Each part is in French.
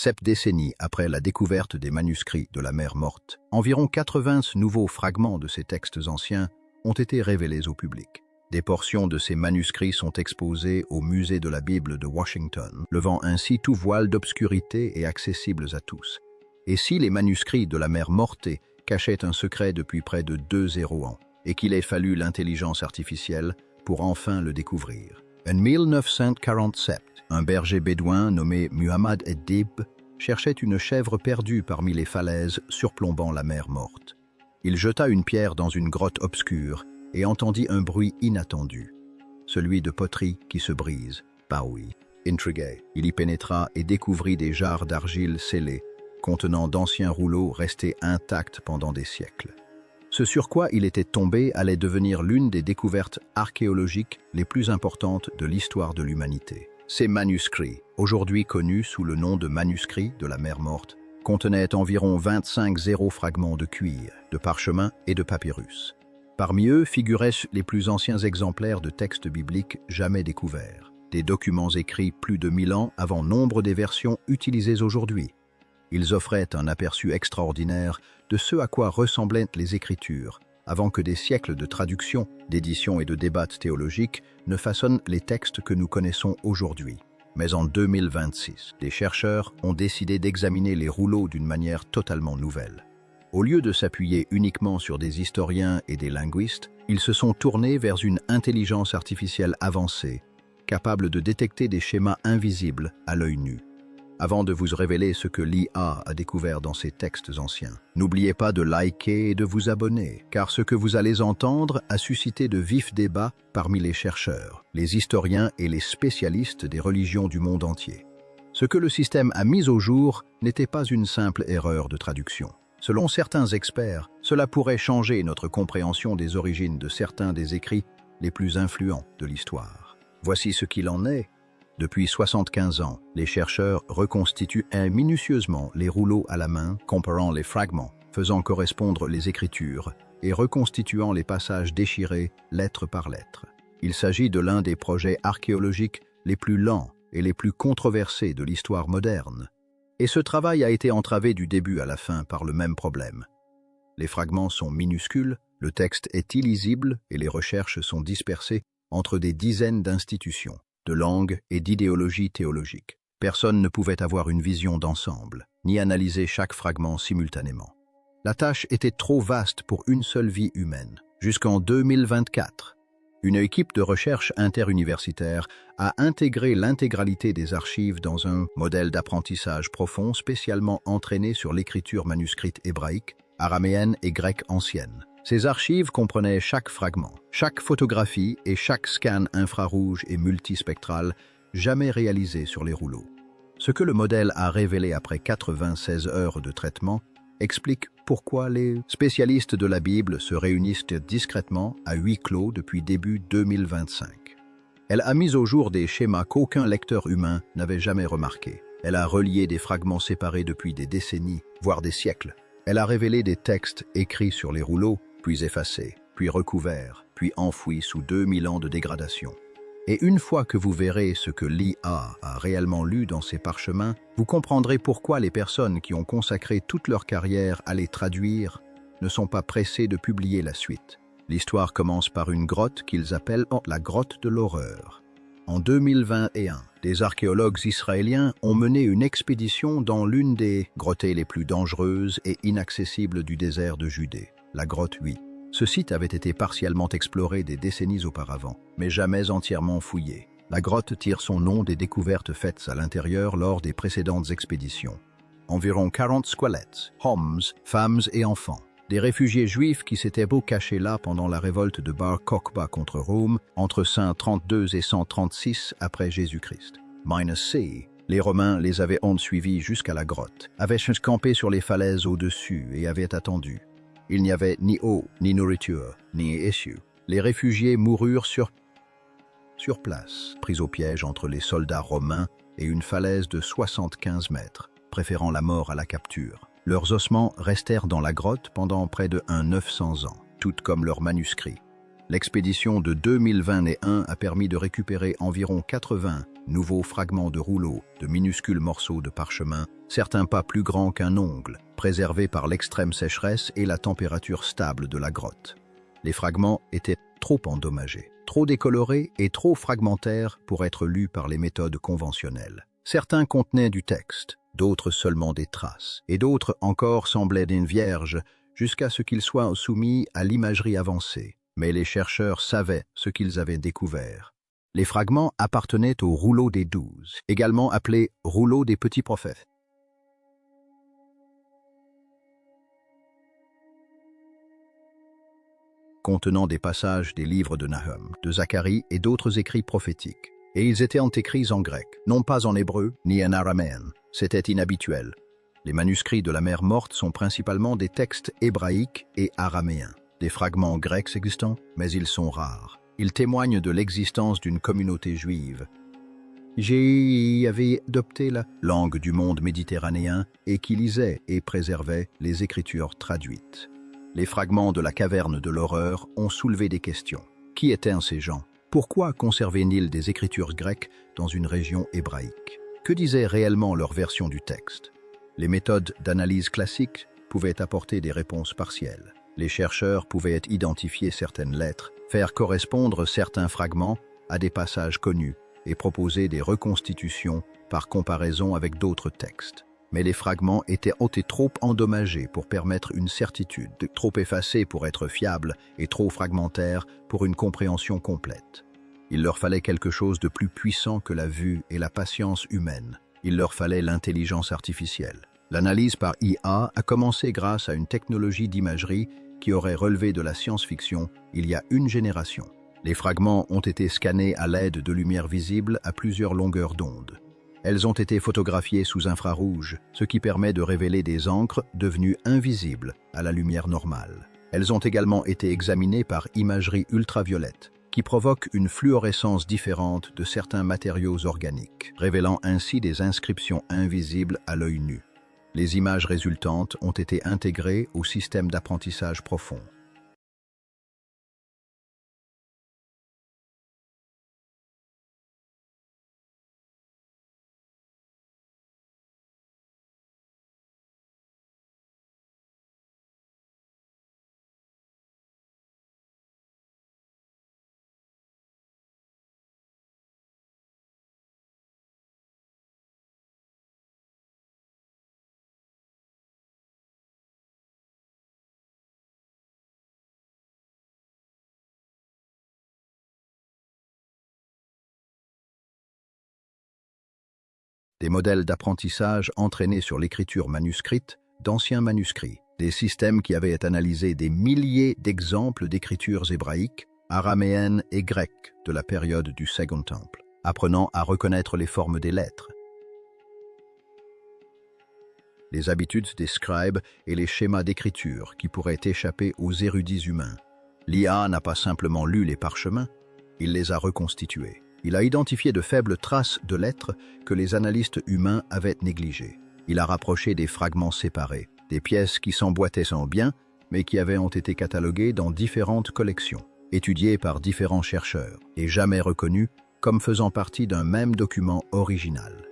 7 décennies après la découverte des manuscrits de la mer Morte, environ 80 nouveaux fragments de ces textes anciens ont été révélés au public. Des portions de ces manuscrits sont exposées au Musée de la Bible de Washington, levant ainsi tout voile d'obscurité et accessibles à tous. Et si les manuscrits de la mer Morte cachaient un secret depuis près de 2 ans, et qu'il ait fallu l'intelligence artificielle pour enfin le découvrir. En 1947, un berger bédouin nommé Muhammad Edib cherchait une chèvre perdue parmi les falaises surplombant la mer Morte. Il jeta une pierre dans une grotte obscure et entendit un bruit inattendu, celui de poterie qui se brise. Paoui. Intrigué, il y pénétra et découvrit des jarres d'argile scellées, contenant d'anciens rouleaux restés intacts pendant des siècles. Ce sur quoi il était tombé allait devenir l'une des découvertes archéologiques les plus importantes de l'histoire de l'humanité. Ces manuscrits, aujourd'hui connus sous le nom de manuscrits de la mer Morte, contenaient environ 25 fragments de cuir, de parchemin et de papyrus. Parmi eux figuraient les plus anciens exemplaires de textes bibliques jamais découverts, des documents écrits plus de 1000 ans avant nombre des versions utilisées aujourd'hui. Ils offraient un aperçu extraordinaire de ce à quoi ressemblaient les Écritures, avant que des siècles de traduction, d'édition et de débats théologiques ne façonnent les textes que nous connaissons aujourd'hui. Mais en 2026, des chercheurs ont décidé d'examiner les rouleaux d'une manière totalement nouvelle. Au lieu de s'appuyer uniquement sur des historiens et des linguistes, ils se sont tournés vers une intelligence artificielle avancée, capable de détecter des schémas invisibles à l'œil nu. Avant de vous révéler ce que l'IA a découvert dans ces textes anciens, n'oubliez pas de liker et de vous abonner, car ce que vous allez entendre a suscité de vifs débats parmi les chercheurs, les historiens et les spécialistes des religions du monde entier. Ce que le système a mis au jour n'était pas une simple erreur de traduction. Selon certains experts, cela pourrait changer notre compréhension des origines de certains des écrits les plus influents de l'histoire. Voici ce qu'il en est. Depuis 75 ans, les chercheurs reconstituent minutieusement les rouleaux à la main, comparant les fragments, faisant correspondre les écritures et reconstituant les passages déchirés lettre par lettre. Il s'agit de l'un des projets archéologiques les plus lents et les plus controversés de l'histoire moderne. Et ce travail a été entravé du début à la fin par le même problème. Les fragments sont minuscules, le texte est illisible et les recherches sont dispersées entre des dizaines d'institutions, de langues et d'idéologies théologiques. Personne ne pouvait avoir une vision d'ensemble, ni analyser chaque fragment simultanément. La tâche était trop vaste pour une seule vie humaine. Jusqu'en 2024, une équipe de recherche interuniversitaire a intégré l'intégralité des archives dans un modèle d'apprentissage profond spécialement entraîné sur l'écriture manuscrite hébraïque, araméenne et grecque ancienne. Ces archives comprenaient chaque fragment, chaque photographie et chaque scan infrarouge et multispectral jamais réalisé sur les rouleaux. Ce que le modèle a révélé après 96 heures de traitement explique pourquoi les spécialistes de la Bible se réunissent discrètement à huis clos depuis début 2025. Elle a mis au jour des schémas qu'aucun lecteur humain n'avait jamais remarqués. Elle a relié des fragments séparés depuis des décennies, voire des siècles. Elle a révélé des textes écrits sur les rouleaux, puis effacés, puis recouverts, puis enfouis sous 2000 ans de dégradation. Et une fois que vous verrez ce que l'IA a réellement lu dans ces parchemins, vous comprendrez pourquoi les personnes qui ont consacré toute leur carrière à les traduire ne sont pas pressées de publier la suite. L'histoire commence par une grotte qu'ils appellent la grotte de l'horreur. En 2021, des archéologues israéliens ont mené une expédition dans l'une des grottes les plus dangereuses et inaccessibles du désert de Judée, la grotte 8. Ce site avait été partiellement exploré des décennies auparavant, mais jamais entièrement fouillé. La grotte tire son nom des découvertes faites à l'intérieur lors des précédentes expéditions. Environ 40 squelettes, hommes, femmes et enfants. Des réfugiés juifs qui s'étaient beau cachés là pendant la révolte de Bar Kokhba contre Rome entre 132 et 136 après Jésus-Christ. -C. Les Romains les avaient suivis jusqu'à la grotte, avaient campé sur les falaises au-dessus et avaient attendu. Il n'y avait ni eau, ni nourriture, ni issue. Les réfugiés moururent sur place, pris au piège entre les soldats romains et une falaise de 75 mètres, préférant la mort à la capture. Leurs ossements restèrent dans la grotte pendant près de 900 ans, tout comme leurs manuscrits. L'expédition de 2021 a permis de récupérer environ 80 nouveaux fragments de rouleaux, de minuscules morceaux de parchemin, certains pas plus grands qu'un ongle, préservés par l'extrême sécheresse et la température stable de la grotte. Les fragments étaient trop endommagés, trop décolorés et trop fragmentaires pour être lus par les méthodes conventionnelles. Certains contenaient du texte, d'autres seulement des traces, et d'autres encore semblaient d'une vierge jusqu'à ce qu'ils soient soumis à l'imagerie avancée. Mais les chercheurs savaient ce qu'ils avaient découvert. Les fragments appartenaient au rouleau des 12, également appelé rouleau des petits prophètes. Contenant des passages des livres de Nahum, de Zacharie et d'autres écrits prophétiques. Et ils étaient écrits en grec, non pas en hébreu ni en araméen. C'était inhabituel. Les manuscrits de la mer Morte sont principalement des textes hébraïques et araméens. Des fragments grecs existants, mais ils sont rares. Ils témoignent de l'existence d'une communauté juive. J'ai avait adopté la langue du monde méditerranéen et qui lisait et préservait les écritures traduites. Les fragments de la caverne de l'horreur ont soulevé des questions. Qui étaient ces gens? Pourquoi conservaient-ils des écritures grecques dans une région hébraïque? Que disait réellement leur version du texte? Les méthodes d'analyse classiques pouvaient apporter des réponses partielles. Les chercheurs pouvaient identifier certaines lettres, faire correspondre certains fragments à des passages connus et proposer des reconstitutions par comparaison avec d'autres textes. Mais les fragments étaient trop endommagés pour permettre une certitude, trop effacés pour être fiables et trop fragmentaires pour une compréhension complète. Il leur fallait quelque chose de plus puissant que la vue et la patience humaine. Il leur fallait l'intelligence artificielle. L'analyse par IA a commencé grâce à une technologie d'imagerie qui aurait relevé de la science-fiction il y a une génération. Les fragments ont été scannés à l'aide de lumière visible à plusieurs longueurs d'onde. Elles ont été photographiées sous infrarouge, ce qui permet de révéler des encres devenues invisibles à la lumière normale. Elles ont également été examinées par imagerie ultraviolette, qui provoque une fluorescence différente de certains matériaux organiques, révélant ainsi des inscriptions invisibles à l'œil nu. Les images résultantes ont été intégrées au système d'apprentissage profond. Des modèles d'apprentissage entraînés sur l'écriture manuscrite d'anciens manuscrits, des systèmes qui avaient analysé des milliers d'exemples d'écritures hébraïques, araméennes et grecques de la période du Second Temple, apprenant à reconnaître les formes des lettres, les habitudes des scribes et les schémas d'écriture qui pourraient échapper aux érudits humains. L'IA n'a pas simplement lu les parchemins, il les a reconstitués. Il a identifié de faibles traces de lettres que les analystes humains avaient négligées. Il a rapproché des fragments séparés, des pièces qui s'emboîtaient sans bien, mais qui avaient été cataloguées dans différentes collections, étudiées par différents chercheurs, et jamais reconnues comme faisant partie d'un même document original.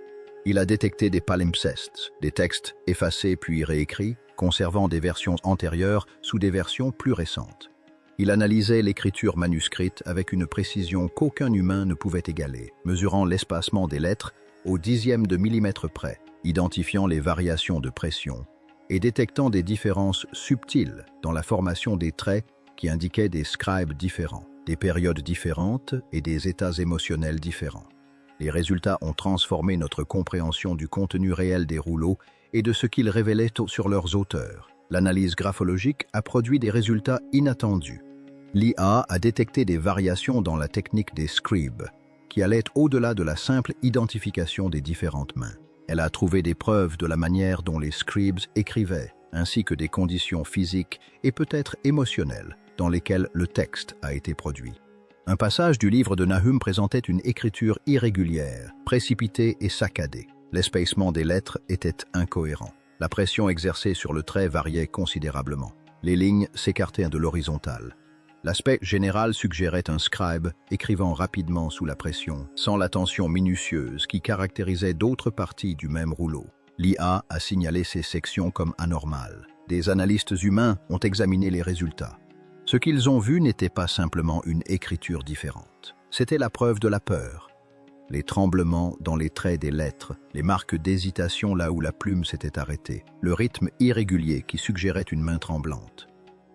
Il a détecté des palimpsestes, des textes effacés puis réécrits, conservant des versions antérieures sous des versions plus récentes. Il analysait l'écriture manuscrite avec une précision qu'aucun humain ne pouvait égaler, mesurant l'espacement des lettres au dixième de millimètre près, identifiant les variations de pression et détectant des différences subtiles dans la formation des traits qui indiquaient des scribes différents, des périodes différentes et des états émotionnels différents. Les résultats ont transformé notre compréhension du contenu réel des rouleaux et de ce qu'ils révélaient sur leurs auteurs. L'analyse graphologique a produit des résultats inattendus. L'IA a détecté des variations dans la technique des scribes, qui allaient au-delà de la simple identification des différentes mains. Elle a trouvé des preuves de la manière dont les scribes écrivaient, ainsi que des conditions physiques et peut-être émotionnelles dans lesquelles le texte a été produit. Un passage du livre de Nahum présentait une écriture irrégulière, précipitée et saccadée. L'espacement des lettres était incohérent. La pression exercée sur le trait variait considérablement. Les lignes s'écartaient de l'horizontale. L'aspect général suggérait un scribe écrivant rapidement sous la pression, sans l'attention minutieuse qui caractérisait d'autres parties du même rouleau. L'IA a signalé ces sections comme anormales. Des analystes humains ont examiné les résultats. Ce qu'ils ont vu n'était pas simplement une écriture différente. C'était la preuve de la peur. Les tremblements dans les traits des lettres, les marques d'hésitation là où la plume s'était arrêtée, le rythme irrégulier qui suggérait une main tremblante.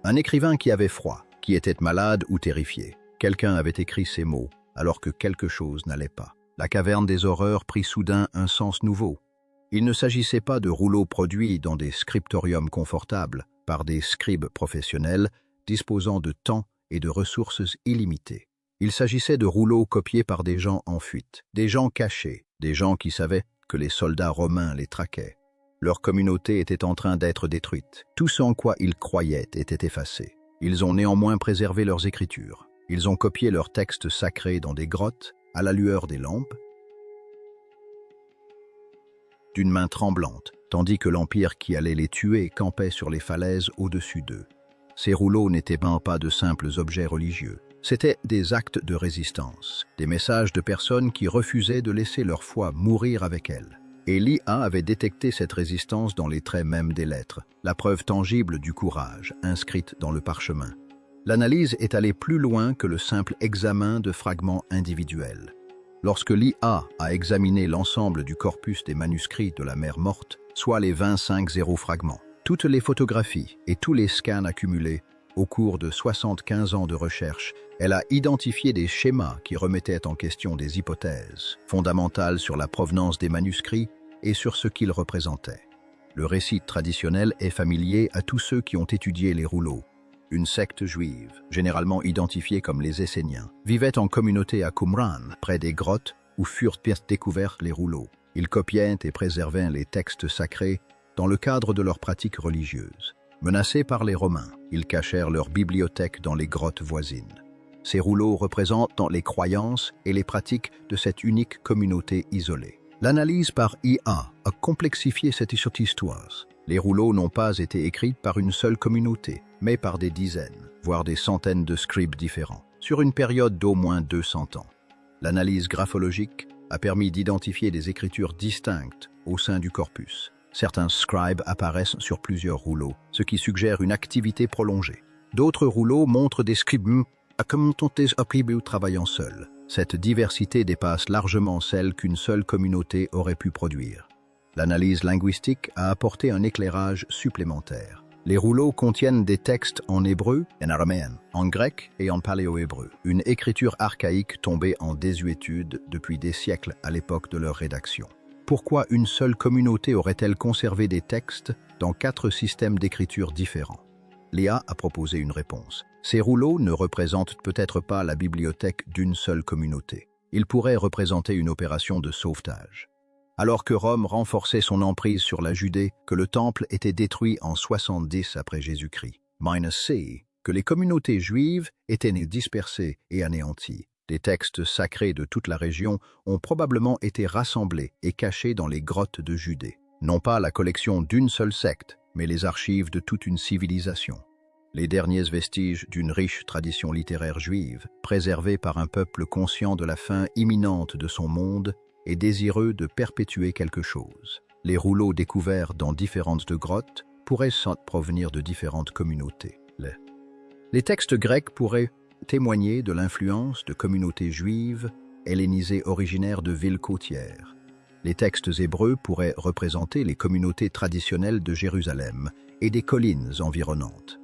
Un écrivain qui avait froid, qui était malade ou terrifié. Quelqu'un avait écrit ces mots, alors que quelque chose n'allait pas. La caverne des horreurs prit soudain un sens nouveau. Il ne s'agissait pas de rouleaux produits dans des scriptoriums confortables, par des scribes professionnels, disposant de temps et de ressources illimitées. Il s'agissait de rouleaux copiés par des gens en fuite, des gens cachés, des gens qui savaient que les soldats romains les traquaient. Leur communauté était en train d'être détruite. Tout ce en quoi ils croyaient était effacé. Ils ont néanmoins préservé leurs écritures. Ils ont copié leurs textes sacrés dans des grottes, à la lueur des lampes, d'une main tremblante, tandis que l'empire qui allait les tuer campait sur les falaises au-dessus d'eux. Ces rouleaux n'étaient pas de simples objets religieux. C'étaient des actes de résistance, des messages de personnes qui refusaient de laisser leur foi mourir avec elles. Et l'IA avait détecté cette résistance dans les traits mêmes des lettres, la preuve tangible du courage, inscrite dans le parchemin. L'analyse est allée plus loin que le simple examen de fragments individuels. Lorsque l'IA a examiné l'ensemble du corpus des manuscrits de la mer morte, soit les 25 fragments, toutes les photographies et tous les scans accumulés au cours de 75 ans de recherche, elle a identifié des schémas qui remettaient en question des hypothèses fondamentales sur la provenance des manuscrits et sur ce qu'ils représentaient. Le récit traditionnel est familier à tous ceux qui ont étudié les rouleaux. Une secte juive, généralement identifiée comme les Esséniens, vivait en communauté à Qumran, près des grottes où furent découverts les rouleaux. Ils copiaient et préservaient les textes sacrés dans le cadre de leurs pratiques religieuses. Menacés par les Romains, ils cachèrent leur bibliothèque dans les grottes voisines. Ces rouleaux représentent les croyances et les pratiques de cette unique communauté isolée. L'analyse par IA a complexifié cette histoire. Les rouleaux n'ont pas été écrits par une seule communauté, mais par des dizaines, voire des centaines de scribes différents, sur une période d'au moins 200 ans. L'analyse graphologique a permis d'identifier des écritures distinctes au sein du corpus. Certains scribes apparaissent sur plusieurs rouleaux, ce qui suggère une activité prolongée. D'autres rouleaux montrent des scribes travaillant seuls. Cette diversité dépasse largement celle qu'une seule communauté aurait pu produire. L'analyse linguistique a apporté un éclairage supplémentaire. Les rouleaux contiennent des textes en hébreu, en araméen, en grec et en paléo-hébreu, une écriture archaïque tombée en désuétude depuis des siècles à l'époque de leur rédaction. Pourquoi une seule communauté aurait-elle conservé des textes dans 4 systèmes d'écriture différents? L'IA a proposé une réponse. Ces rouleaux ne représentent peut-être pas la bibliothèque d'une seule communauté. Ils pourraient représenter une opération de sauvetage. Alors que Rome renforçait son emprise sur la Judée, que le temple était détruit en 70 après Jésus-Christ, -c, que les communautés juives étaient dispersées et anéanties. Des textes sacrés de toute la région ont probablement été rassemblés et cachés dans les grottes de Judée. Non pas la collection d'une seule secte, mais les archives de toute une civilisation. Les derniers vestiges d'une riche tradition littéraire juive, préservée par un peuple conscient de la fin imminente de son monde et désireux de perpétuer quelque chose. Les rouleaux découverts dans différentes grottes pourraient provenir de différentes communautés. Les textes grecs pourraient témoigner de l'influence de communautés juives hellénisées originaires de villes côtières. Les textes hébreux pourraient représenter les communautés traditionnelles de Jérusalem et des collines environnantes.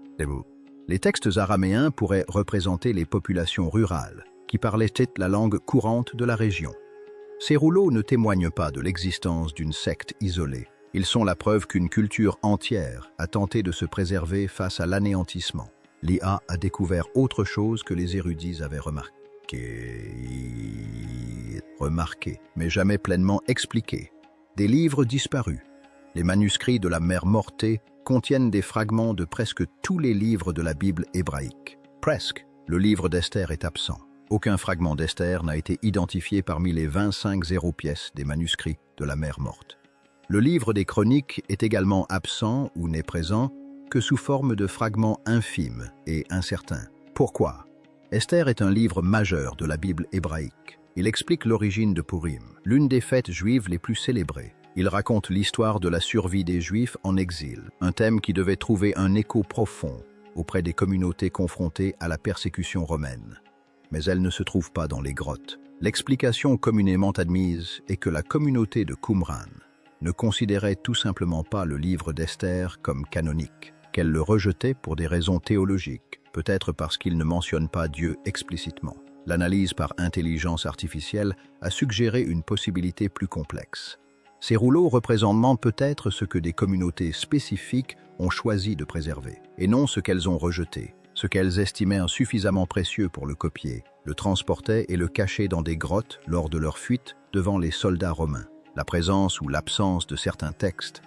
Les textes araméens pourraient représenter les populations rurales qui parlaient la langue courante de la région. Ces rouleaux ne témoignent pas de l'existence d'une secte isolée. Ils sont la preuve qu'une culture entière a tenté de se préserver face à l'anéantissement. L'IA a découvert autre chose que les érudits avaient remarqué, mais jamais pleinement expliqué. Des livres disparus. Les manuscrits de la mer morte contiennent des fragments de presque tous les livres de la Bible hébraïque. Presque. Le livre d'Esther est absent. Aucun fragment d'Esther n'a été identifié parmi les 25 pièces des manuscrits de la mer morte. Le livre des Chroniques est également absent ou n'est présent que sous forme de fragments infimes et incertains. Pourquoi? Esther est un livre majeur de la Bible hébraïque. Il explique l'origine de Purim, l'une des fêtes juives les plus célébrées. Il raconte l'histoire de la survie des Juifs en exil, un thème qui devait trouver un écho profond auprès des communautés confrontées à la persécution romaine. Mais elle ne se trouve pas dans les grottes. L'explication communément admise est que la communauté de Qumran ne considérait tout simplement pas le livre d'Esther comme canonique, qu'elle le rejetait pour des raisons théologiques, peut-être parce qu'il ne mentionne pas Dieu explicitement. L'analyse par intelligence artificielle a suggéré une possibilité plus complexe. Ces rouleaux représentent peut-être ce que des communautés spécifiques ont choisi de préserver, et non ce qu'elles ont rejeté, ce qu'elles estimaient insuffisamment précieux pour le copier, le transportaient et le cachaient dans des grottes lors de leur fuite devant les soldats romains. La présence ou l'absence de certains textes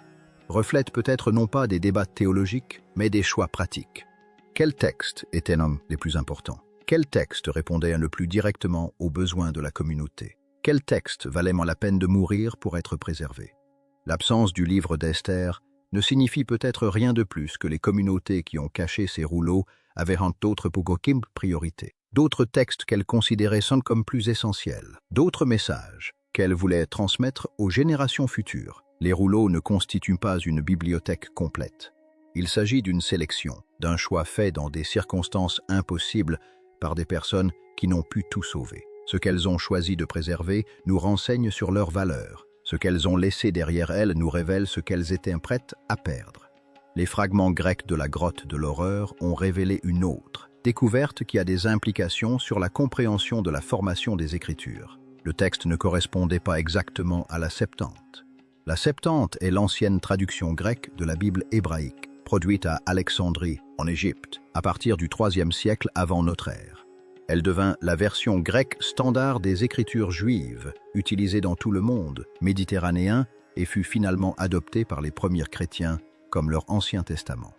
reflète peut-être non pas des débats théologiques, mais des choix pratiques. Quels textes étaient les plus importants? Quels textes répondaient le plus directement aux besoins de la communauté? Quel texte valait la peine de mourir pour être préservé? L'absence du livre d'Esther ne signifie peut-être rien de plus que les communautés qui ont caché ces rouleaux avaient d'autres priorités, d'autres textes qu'elles considéraient comme plus essentiels, d'autres messages qu'elles voulaient transmettre aux générations futures. Les rouleaux ne constituent pas une bibliothèque complète. Il s'agit d'une sélection, d'un choix fait dans des circonstances impossibles par des personnes qui n'ont pu tout sauver. Ce qu'elles ont choisi de préserver nous renseigne sur leurs valeurs. Ce qu'elles ont laissé derrière elles nous révèle ce qu'elles étaient prêtes à perdre. Les fragments grecs de la grotte de l'horreur ont révélé une autre découverte qui a des implications sur la compréhension de la formation des Écritures. Le texte ne correspondait pas exactement à la Septante. La Septante est l'ancienne traduction grecque de la Bible hébraïque, produite à Alexandrie, en Égypte, à partir du IIIe siècle avant notre ère. Elle devint la version grecque standard des Écritures juives, utilisée dans tout le monde méditerranéen et fut finalement adoptée par les premiers chrétiens comme leur Ancien Testament.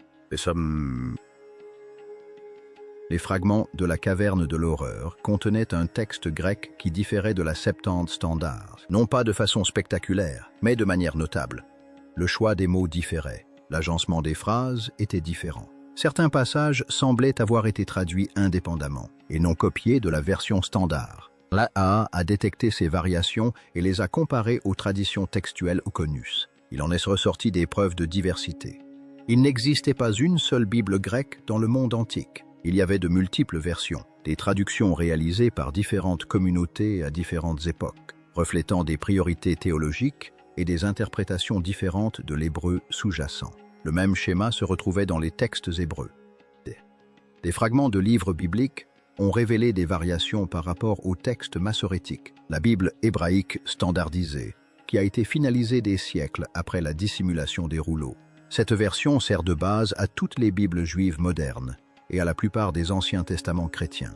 Les fragments de la caverne de l'horreur contenaient un texte grec qui différait de la Septante standard, non pas de façon spectaculaire, mais de manière notable. Le choix des mots différait, l'agencement des phrases était différent. Certains passages semblaient avoir été traduits indépendamment et non copiés de la version standard. L'AA a détecté ces variations et les a comparées aux traditions textuelles connues. Il en est ressorti des preuves de diversité. Il n'existait pas une seule Bible grecque dans le monde antique. Il y avait de multiples versions, des traductions réalisées par différentes communautés à différentes époques, reflétant des priorités théologiques et des interprétations différentes de l'hébreu sous-jacent. Le même schéma se retrouvait dans les textes hébreux. Des fragments de livres bibliques ont révélé des variations par rapport au texte massorétique, la Bible hébraïque standardisée, qui a été finalisée des siècles après la dissimulation des rouleaux. Cette version sert de base à toutes les Bibles juives modernes et à la plupart des Anciens Testaments chrétiens.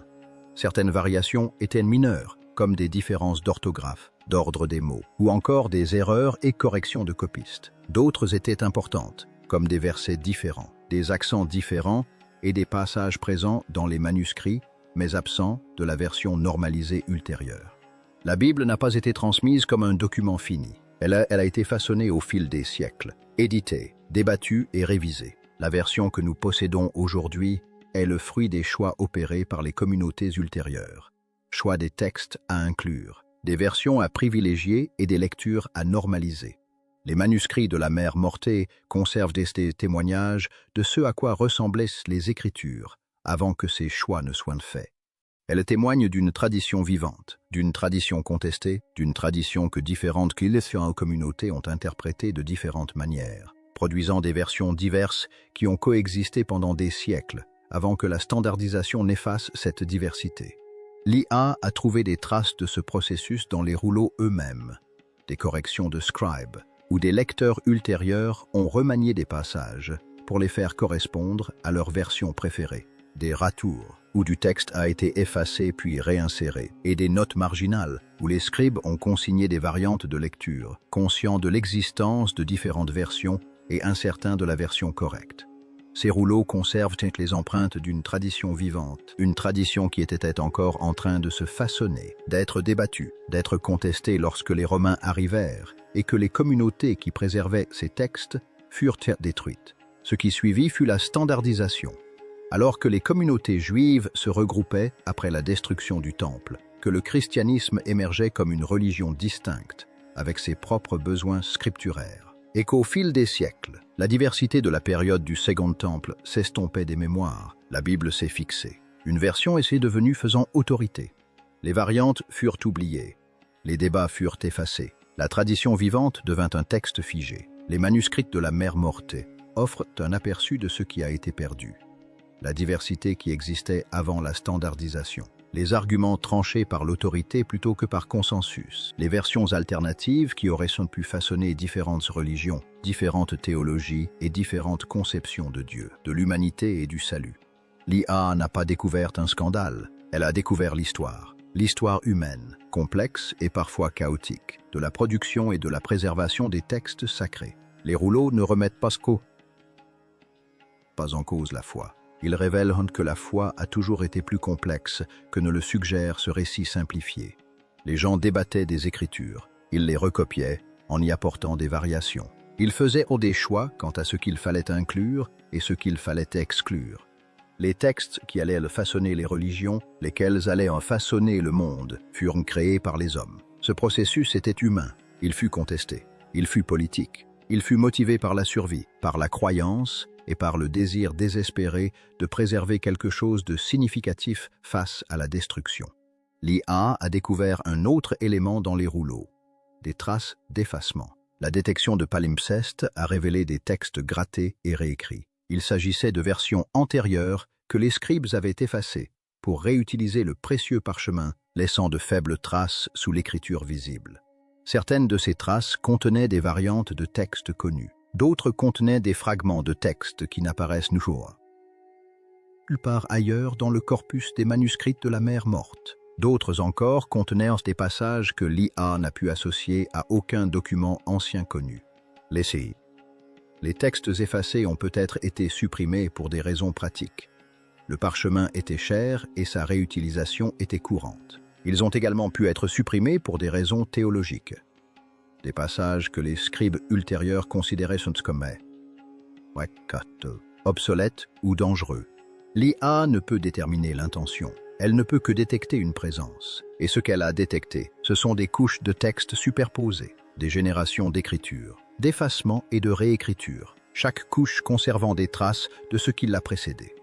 Certaines variations étaient mineures, comme des différences d'orthographe, d'ordre des mots, ou encore des erreurs et corrections de copistes. D'autres étaient importantes, comme des versets différents, des accents différents et des passages présents dans les manuscrits, mais absents de la version normalisée ultérieure. La Bible n'a pas été transmise comme un document fini. Elle a été façonnée au fil des siècles, éditée, débattue et révisée. La version que nous possédons aujourd'hui est le fruit des choix opérés par les communautés ultérieures. Choix des textes à inclure, des versions à privilégier et des lectures à normaliser. Les manuscrits de la mère Mortée conservent des témoignages de ce à quoi ressemblaient les Écritures avant que ces choix ne soient faits. Elles témoignent d'une tradition vivante, d'une tradition contestée, d'une tradition que différentes communautés ont interprétée de différentes manières, produisant des versions diverses qui ont coexisté pendant des siècles avant que la standardisation n'efface cette diversité. L'IA a trouvé des traces de ce processus dans les rouleaux eux-mêmes, des corrections de scribes, où des lecteurs ultérieurs ont remanié des passages pour les faire correspondre à leur version préférée, des ratours, où du texte a été effacé puis réinséré, et des notes marginales, où les scribes ont consigné des variantes de lecture, conscients de l'existence de différentes versions et incertains de la version correcte. Ces rouleaux conservent les empreintes d'une tradition vivante, une tradition qui était encore en train de se façonner, d'être débattue, d'être contestée lorsque les Romains arrivèrent, et que les communautés qui préservaient ces textes furent détruites. Ce qui suivit fut la standardisation. Alors que les communautés juives se regroupaient après la destruction du Temple, que le christianisme émergeait comme une religion distincte, avec ses propres besoins scripturaires. Et qu'au fil des siècles, la diversité de la période du Second Temple s'estompait des mémoires, la Bible s'est fixée. Une version est devenue faisant autorité. Les variantes furent oubliées. Les débats furent effacés. La tradition vivante devint un texte figé. Les manuscrits de la Mère Morte offrent un aperçu de ce qui a été perdu. La diversité qui existait avant la standardisation. Les arguments tranchés par l'autorité plutôt que par consensus. Les versions alternatives qui auraient pu façonner différentes religions, différentes théologies et différentes conceptions de Dieu, de l'humanité et du salut. L'IA n'a pas découvert un scandale, elle a découvert l'histoire. L'histoire humaine, complexe et parfois chaotique, de la production et de la préservation des textes sacrés. Les rouleaux ne remettent pas en cause la foi. Ils révèlent que la foi a toujours été plus complexe que ne le suggère ce récit simplifié. Les gens débattaient des Écritures, ils les recopiaient en y apportant des variations. Ils faisaient des choix quant à ce qu'il fallait inclure et ce qu'il fallait exclure. Les textes qui allaient façonner les religions, lesquels allaient en façonner le monde, furent créés par les hommes. Ce processus était humain, il fut contesté, il fut politique, il fut motivé par la survie, par la croyance et par le désir désespéré de préserver quelque chose de significatif face à la destruction. L'IA a découvert un autre élément dans les rouleaux, des traces d'effacement. La détection de palimpseste a révélé des textes grattés et réécrits. Il s'agissait de versions antérieures que les scribes avaient effacées pour réutiliser le précieux parchemin, laissant de faibles traces sous l'écriture visible. Certaines de ces traces contenaient des variantes de textes connus. D'autres contenaient des fragments de textes qui n'apparaissent nulle part ailleurs dans le corpus des manuscrits de la Mère Morte. D'autres encore contenaient des passages que l'IA n'a pu associer à aucun document ancien connu. Les textes effacés ont peut-être été supprimés pour des raisons pratiques. Le parchemin était cher et sa réutilisation était courante. Ils ont également pu être supprimés pour des raisons théologiques. Des passages que les scribes ultérieurs considéraient comme obsolètes ou dangereux. L'IA ne peut déterminer l'intention. Elle ne peut que détecter une présence. Et ce qu'elle a détecté, ce sont des couches de textes superposées, des générations d'écriture, d'effacement et de réécriture, chaque couche conservant des traces de ce qui l'a précédé.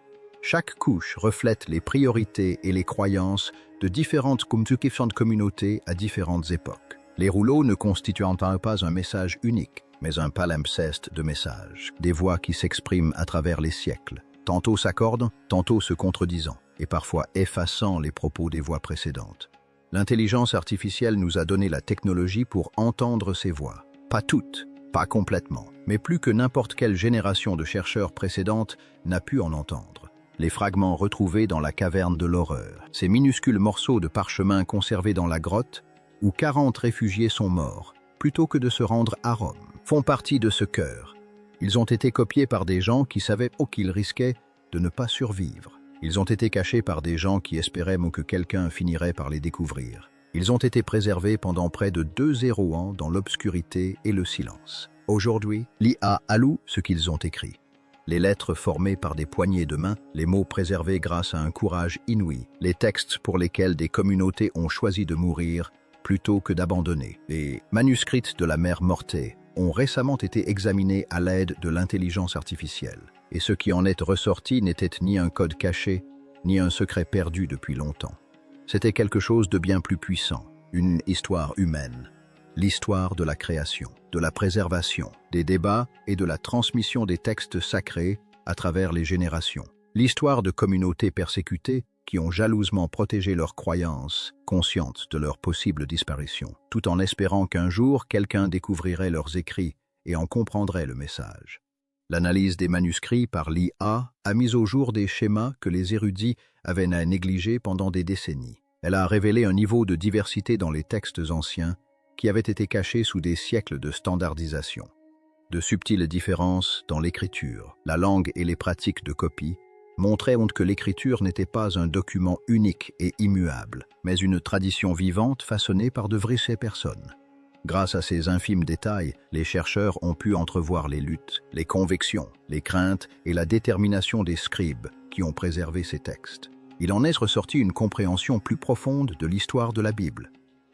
Chaque couche reflète les priorités et les croyances de différentes communautés à différentes époques. Les rouleaux ne constituant pas un message unique, mais un palimpseste de messages, des voix qui s'expriment à travers les siècles, tantôt s'accordant, tantôt se contredisant, et parfois effaçant les propos des voix précédentes. L'intelligence artificielle nous a donné la technologie pour entendre ces voix. Pas toutes, pas complètement, mais plus que n'importe quelle génération de chercheurs précédentes n'a pu en entendre. Les fragments retrouvés dans la caverne de l'horreur, ces minuscules morceaux de parchemin conservés dans la grotte, où 40 réfugiés sont morts, plutôt que de se rendre à Rome, font partie de ce cœur. Ils ont été copiés par des gens qui savaient qu'ils risquaient de ne pas survivre. Ils ont été cachés par des gens qui espéraient que quelqu'un finirait par les découvrir. Ils ont été préservés pendant près de 2 ans dans l'obscurité et le silence. Aujourd'hui, l'IA alloue ce qu'ils ont écrit. Les lettres formées par des poignées de main, les mots préservés grâce à un courage inouï, les textes pour lesquels des communautés ont choisi de mourir plutôt que d'abandonner. Les manuscrits de la Mère Morte ont récemment été examinés à l'aide de l'intelligence artificielle. Et ce qui en est ressorti n'était ni un code caché, ni un secret perdu depuis longtemps. C'était quelque chose de bien plus puissant, une histoire humaine, l'histoire de la création, de la préservation, des débats et de la transmission des textes sacrés à travers les générations. L'histoire de communautés persécutées qui ont jalousement protégé leurs croyances, conscientes de leur possible disparition, tout en espérant qu'un jour quelqu'un découvrirait leurs écrits et en comprendrait le message. L'analyse des manuscrits par l'IA a mis au jour des schémas que les érudits avaient négligés pendant des décennies. Elle a révélé un niveau de diversité dans les textes anciens qui avaient été cachés sous des siècles de standardisation. De subtiles différences dans l'écriture, la langue et les pratiques de copie montraient que l'écriture n'était pas un document unique et immuable, mais une tradition vivante façonnée par de vraies personnes. Grâce à ces infimes détails, les chercheurs ont pu entrevoir les luttes, les convictions, les craintes et la détermination des scribes qui ont préservé ces textes. Il en est ressorti une compréhension plus profonde de l'histoire de la Bible.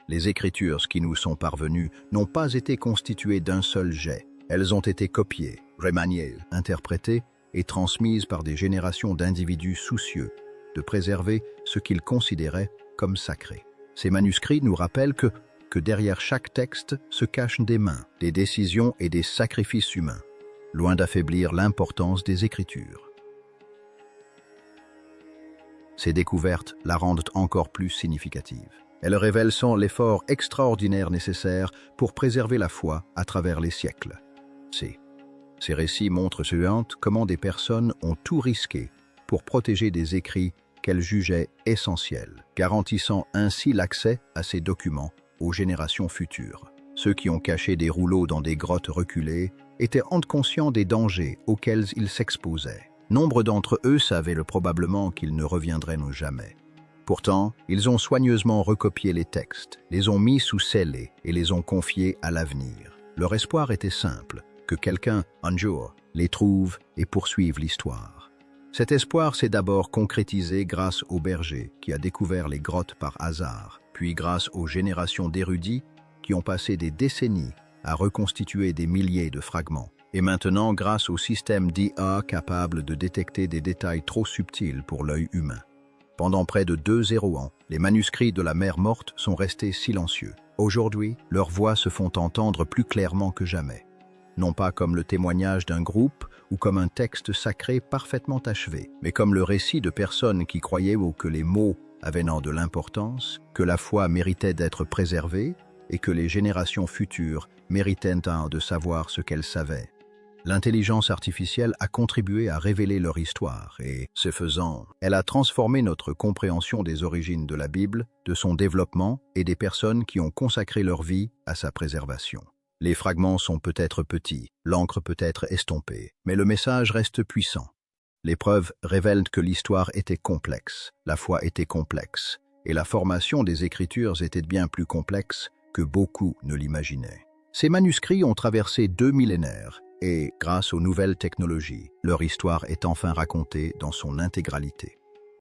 Les Écritures qui nous sont parvenues n'ont pas été constituées d'un seul jet. Elles ont été copiées, remaniées, interprétées et transmises par des générations d'individus soucieux de préserver ce qu'ils considéraient comme sacré. Ces manuscrits nous rappellent que derrière chaque texte se cachent des mains, des décisions et des sacrifices humains, loin d'affaiblir l'importance des Écritures. Ces découvertes la rendent encore plus significative. Elles révèlent sans l'effort extraordinaire nécessaire pour préserver la foi à travers les siècles. Ces récits montrent comment des personnes ont tout risqué pour protéger des écrits qu'elles jugeaient essentiels, garantissant ainsi l'accès à ces documents aux générations futures. Ceux qui ont caché des rouleaux dans des grottes reculées étaient conscients des dangers auxquels ils s'exposaient. Nombre d'entre eux savaient probablement qu'ils ne reviendraient jamais. Pourtant, ils ont soigneusement recopié les textes, les ont mis sous scellés et les ont confiés à l'avenir. Leur espoir était simple, que quelqu'un, un jour, les trouve et poursuive l'histoire. Cet espoir s'est d'abord concrétisé grâce au berger qui a découvert les grottes par hasard, puis grâce aux générations d'érudits qui ont passé des décennies à reconstituer des milliers de fragments, et maintenant grâce au système d'IA capable de détecter des détails trop subtils pour l'œil humain. Pendant près de 2 ans, les manuscrits de la Mer Morte sont restés silencieux. Aujourd'hui, leurs voix se font entendre plus clairement que jamais. Non pas comme le témoignage d'un groupe ou comme un texte sacré parfaitement achevé, mais comme le récit de personnes qui croyaient que les mots avaient de l'importance, que la foi méritait d'être préservée et que les générations futures méritaient de savoir ce qu'elles savaient. L'intelligence artificielle a contribué à révéler leur histoire et, ce faisant, elle a transformé notre compréhension des origines de la Bible, de son développement et des personnes qui ont consacré leur vie à sa préservation. Les fragments sont peut-être petits, l'encre peut être estompée, mais le message reste puissant. Les preuves révèlent que l'histoire était complexe, la foi était complexe, et la formation des Écritures était bien plus complexe que beaucoup ne l'imaginaient. Ces manuscrits ont traversé 2 millénaires, et, grâce aux nouvelles technologies, leur histoire est enfin racontée dans son intégralité.